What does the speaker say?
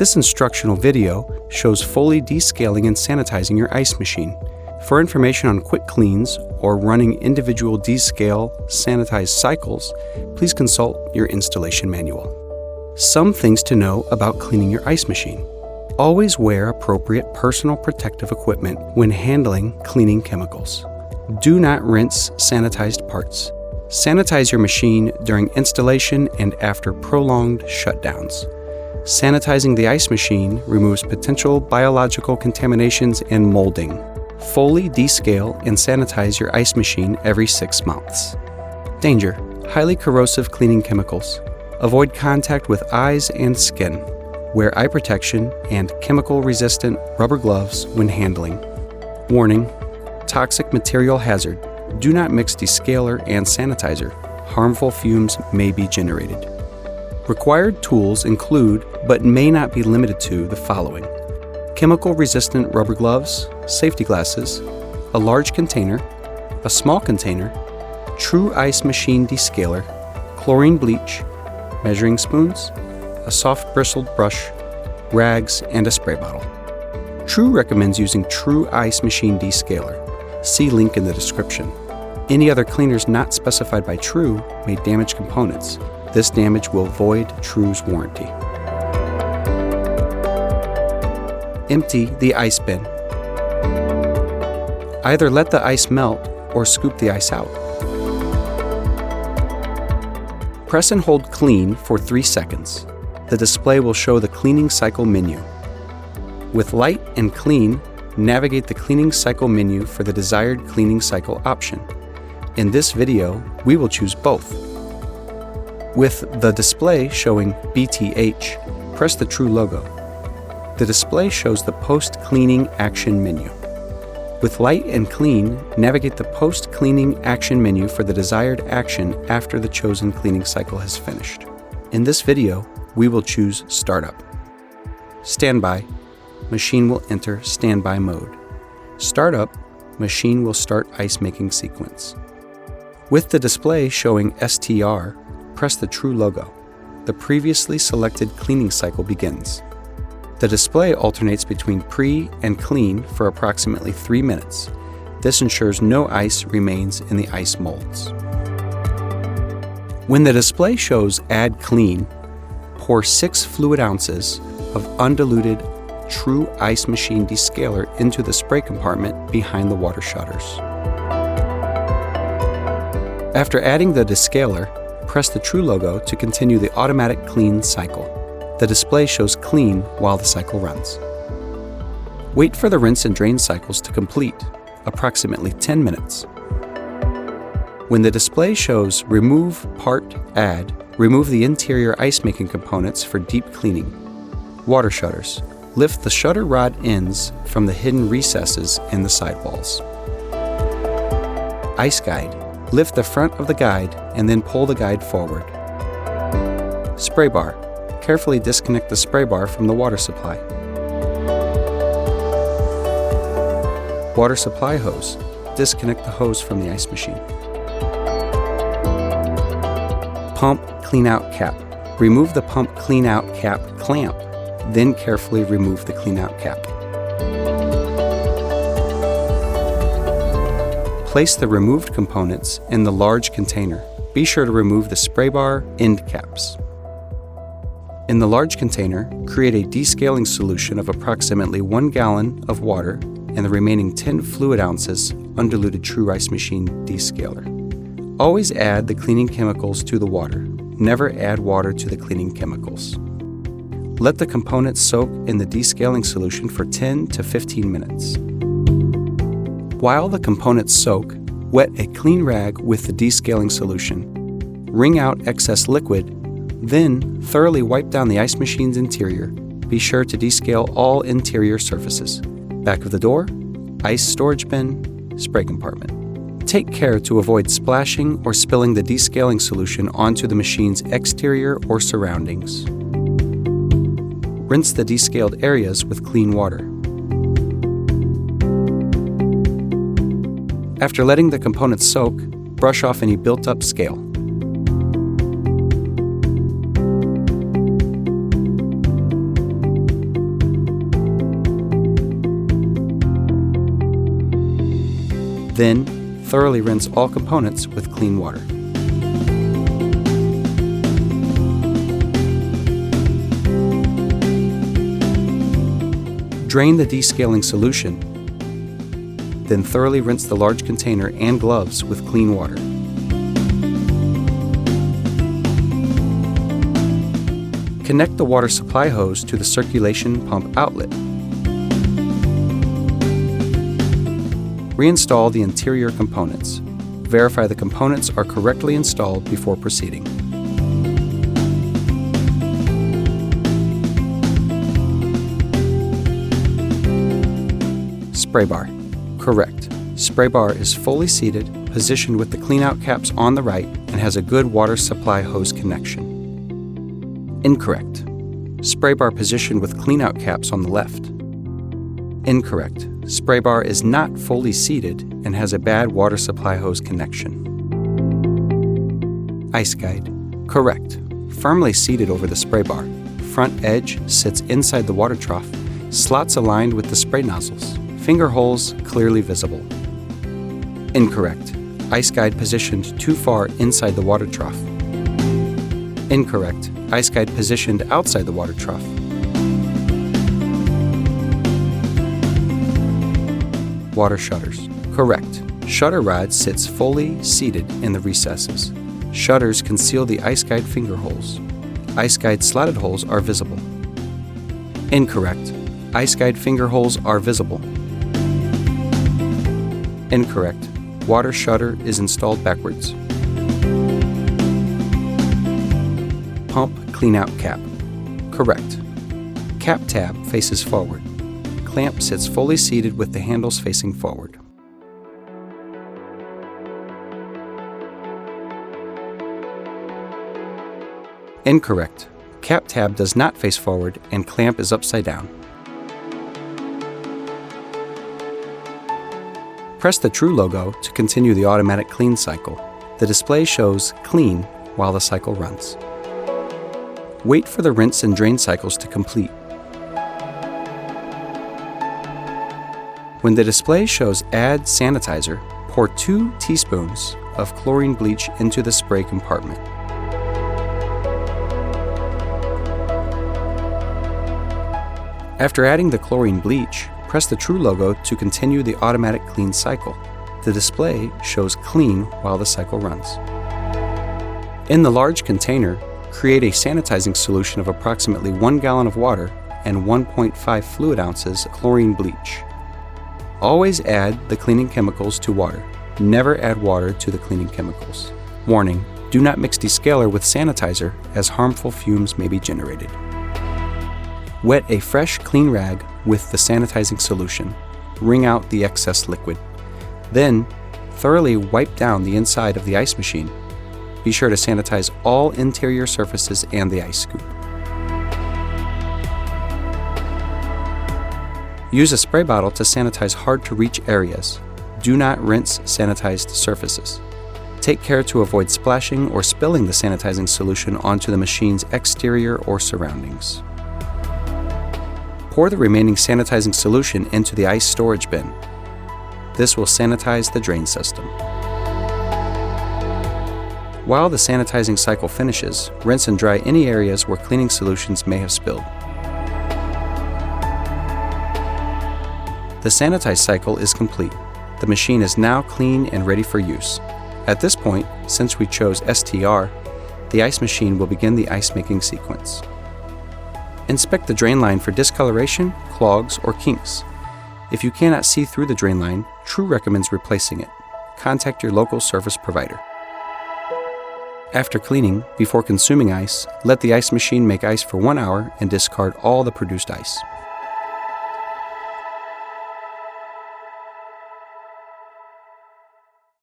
This instructional video shows fully descaling and sanitizing your ice machine. For information on quick cleans or running individual descale, sanitize cycles, please consult your installation manual. Some things to know about cleaning your ice machine. Always wear appropriate personal protective equipment when handling cleaning chemicals. Do not rinse sanitized parts. Sanitize your machine during installation and after prolonged shutdowns. Sanitizing the ice machine removes potential biological contaminations and molding. Fully descale and sanitize your ice machine every 6 months. Danger: highly corrosive cleaning chemicals. Avoid contact with eyes and skin. Wear eye protection and chemical-resistant rubber gloves when handling. Warning: toxic material hazard. Do not mix descaler and sanitizer. Harmful fumes may be generated. Required tools include, but may not be limited to, the following: chemical-resistant rubber gloves, safety glasses, a large container, a small container, true ice machine descaler, chlorine bleach, measuring spoons, a soft bristled brush, rags, and a spray bottle. True recommends using True Ice Machine Descaler. See link in the description. Any other cleaners not specified by True may damage components. This damage will void True's warranty. Empty the ice bin. Either let the ice melt or scoop the ice out. Press and hold clean for 3 seconds. The display will show the cleaning cycle menu. With light and clean, navigate the cleaning cycle menu for the desired cleaning cycle option. In this video, we will choose both. With the display showing BTH, press the True logo. The display shows the post-cleaning action menu. With light and clean, navigate the post-cleaning action menu for the desired action after the chosen cleaning cycle has finished. In this video, we will choose Startup. Standby, machine will enter standby mode. Startup, machine will start ice making sequence. With the display showing STR, press the True logo. The previously selected cleaning cycle begins. The display alternates between pre and clean for approximately 3 minutes. This ensures no ice remains in the ice molds. When the display shows Add Clean, pour 6 fluid ounces of undiluted True Ice Machine Descaler into the spray compartment behind the water shutters. After adding the descaler, press the True logo to continue the automatic clean cycle. The display shows clean while the cycle runs. Wait for the rinse and drain cycles to complete, approximately 10 minutes. When the display shows Remove Part Add, remove the interior ice making components for deep cleaning. Water shutters. Lift the shutter rod ends from the hidden recesses in the sidewalls. Ice guide. Lift the front of the guide and then pull the guide forward. Spray bar. Carefully disconnect the spray bar from the water supply. Water supply hose. Disconnect the hose from the ice machine. Pump cleanout cap. Remove the pump cleanout cap clamp, then carefully remove the cleanout cap. Place the removed components in the large container. Be sure to remove the spray bar end caps. In the large container, create a descaling solution of approximately 1 gallon of water and the remaining 10 fluid ounces undiluted True Ice Machine Descaler. Always add the cleaning chemicals to the water. Never add water to the cleaning chemicals. Let the components soak in the descaling solution for 10 to 15 minutes. While the components soak, wet a clean rag with the descaling solution. Wring out excess liquid. Then, thoroughly wipe down the ice machine's interior. Be sure to descale all interior surfaces. Back of the door, ice storage bin, spray compartment. Take care to avoid splashing or spilling the descaling solution onto the machine's exterior or surroundings. Rinse the descaled areas with clean water. After letting the components soak, brush off any built-up scale. Then, thoroughly rinse all components with clean water. Drain the descaling solution. Then thoroughly rinse the large container and gloves with clean water. Connect the water supply hose to the circulation pump outlet. Reinstall the interior components. Verify the components are correctly installed before proceeding. Spray bar. Correct. Spray bar is fully seated, positioned with the cleanout caps on the right, and has a good water supply hose connection. Incorrect. Spray bar positioned with cleanout caps on the left. Incorrect. Spray bar is not fully seated and has a bad water supply hose connection. Ice guide. Correct. Firmly seated over the spray bar. Front edge sits inside the water trough. Slots aligned with the spray nozzles. Finger holes clearly visible. Incorrect. Ice guide positioned too far inside the water trough. Incorrect. Ice guide positioned outside the water trough. Water shutters. Correct. Shutter rod sits fully seated in the recesses. Shutters conceal the ice guide finger holes. Ice guide slotted holes are visible. Incorrect. Ice guide finger holes are visible. Incorrect. Water shutter is installed backwards. Pump cleanout cap. Correct. Cap tab faces forward. Clamp sits fully seated with the handles facing forward. Incorrect. Cap tab does not face forward and clamp is upside down. Press the True logo to continue the automatic clean cycle. The display shows clean while the cycle runs. Wait for the rinse and drain cycles to complete. When the display shows Add Sanitizer, pour 2 teaspoons of chlorine bleach into the spray compartment. After adding the chlorine bleach, press the True logo to continue the automatic clean cycle. The display shows clean while the cycle runs. In the large container, create a sanitizing solution of approximately 1 gallon of water and 1.5 fluid ounces chlorine bleach. Always add the cleaning chemicals to water. Never add water to the cleaning chemicals. Warning: do not mix descaler with sanitizer as harmful fumes may be generated. Wet a fresh, clean rag with the sanitizing solution. Wring out the excess liquid. Then, thoroughly wipe down the inside of the ice machine. Be sure to sanitize all interior surfaces and the ice scoop. Use a spray bottle to sanitize hard-to-reach areas. Do not rinse sanitized surfaces. Take care to avoid splashing or spilling the sanitizing solution onto the machine's exterior or surroundings. Pour the remaining sanitizing solution into the ice storage bin. This will sanitize the drain system. While the sanitizing cycle finishes, rinse and dry any areas where cleaning solutions may have spilled. The sanitized cycle is complete. The machine is now clean and ready for use. At this point, since we chose STR, the ice machine will begin the ice making sequence. Inspect the drain line for discoloration, clogs, or kinks. If you cannot see through the drain line, True recommends replacing it. Contact your local service provider. After cleaning, before consuming ice, let the ice machine make ice for 1 hour and discard all the produced ice.